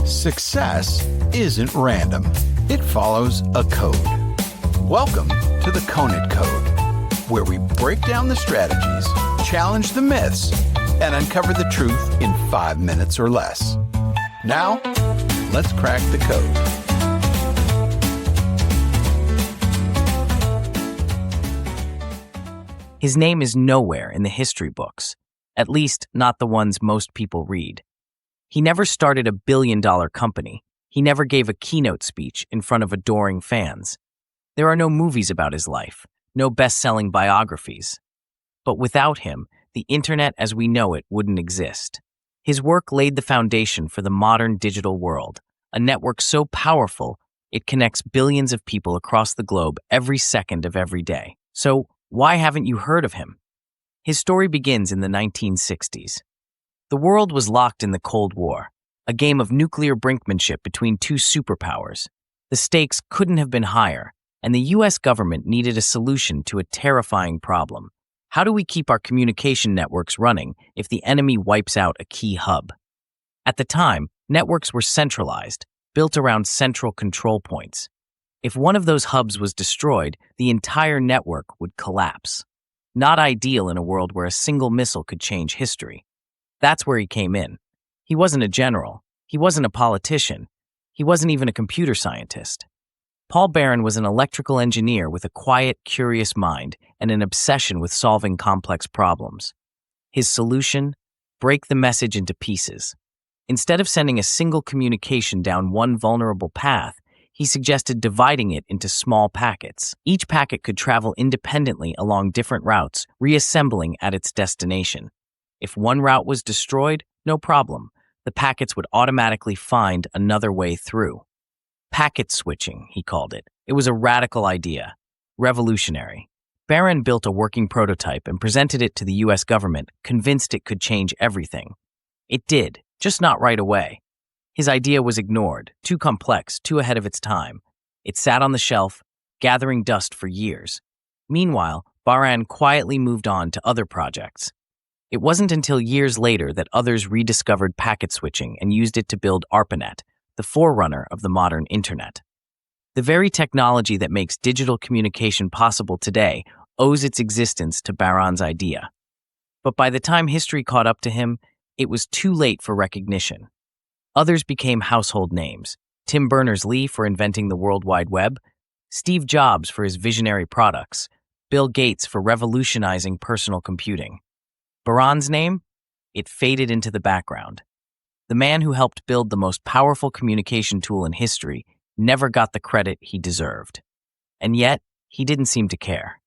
Success isn't random. It follows a code. Welcome to the Conant Code, where we break down the strategies, challenge the myths, and uncover the truth in 5 minutes or less. Now, let's crack the code. His name is nowhere in the history books, at least not the ones most people read. He never started a billion-dollar company. He never gave a keynote speech in front of adoring fans. There are no movies about his life, no best-selling biographies. But without him, the internet as we know it wouldn't exist. His work laid the foundation for the modern digital world, a network so powerful it connects billions of people across the globe every second of every day. So, why haven't you heard of him? His story begins in the 1960s. The world was locked in the Cold War, a game of nuclear brinkmanship between two superpowers. The stakes couldn't have been higher, and the U.S. government needed a solution to a terrifying problem. How do we keep our communication networks running if the enemy wipes out a key hub? At the time, networks were centralized, built around central control points. If one of those hubs was destroyed, the entire network would collapse. Not ideal in a world where a single missile could change history. That's where he came in. He wasn't a general. He wasn't a politician. He wasn't even a computer scientist. Paul Barron was an electrical engineer with a quiet, curious mind and an obsession with solving complex problems. His solution? Break the message into pieces. Instead of sending a single communication down one vulnerable path, he suggested dividing it into small packets. Each packet could travel independently along different routes, reassembling at its destination. If one route was destroyed, no problem. The packets would automatically find another way through. Packet switching, he called it. It was a radical idea. Revolutionary. Barron built a working prototype and presented it to the U.S. government, convinced it could change everything. It did, just not right away. His idea was ignored, too complex, too ahead of its time. It sat on the shelf, gathering dust for years. Meanwhile, Barron quietly moved on to other projects. It wasn't until years later that others rediscovered packet switching and used it to build ARPANET, the forerunner of the modern internet. The very technology that makes digital communication possible today owes its existence to Barron's idea. But by the time history caught up to him, it was too late for recognition. Others became household names. Tim Berners-Lee for inventing the World Wide Web, Steve Jobs for his visionary products, Bill Gates for revolutionizing personal computing. Barron's name? It faded into the background. The man who helped build the most powerful communication tool in history never got the credit he deserved. And yet, he didn't seem to care.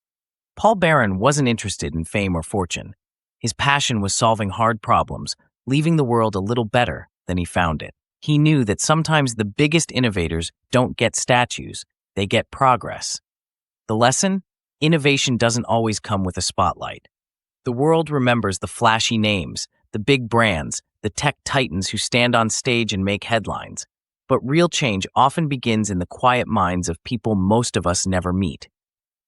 Paul Barron wasn't interested in fame or fortune. His passion was solving hard problems, leaving the world a little better than he found it. He knew that sometimes the biggest innovators don't get statues, they get progress. The lesson? Innovation doesn't always come with a spotlight. The world remembers the flashy names, the big brands, the tech titans who stand on stage and make headlines. But real change often begins in the quiet minds of people most of us never meet.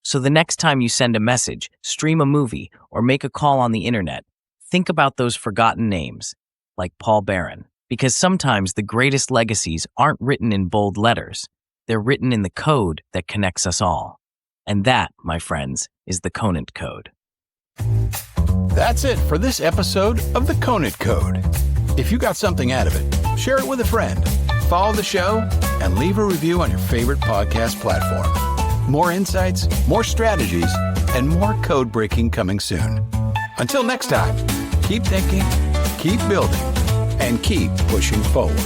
So the next time you send a message, stream a movie, or make a call on the internet, think about those forgotten names, like Paul Barron. Because sometimes the greatest legacies aren't written in bold letters. They're written in the code that connects us all. And that, my friends, is the Conant Code. That's it for this episode of the Conant Code. If you got something out of it, share it with a friend, follow the show, and leave a review on your favorite podcast platform. More insights, more strategies, and more code breaking coming soon. Until next time, keep thinking, keep building, and keep pushing forward.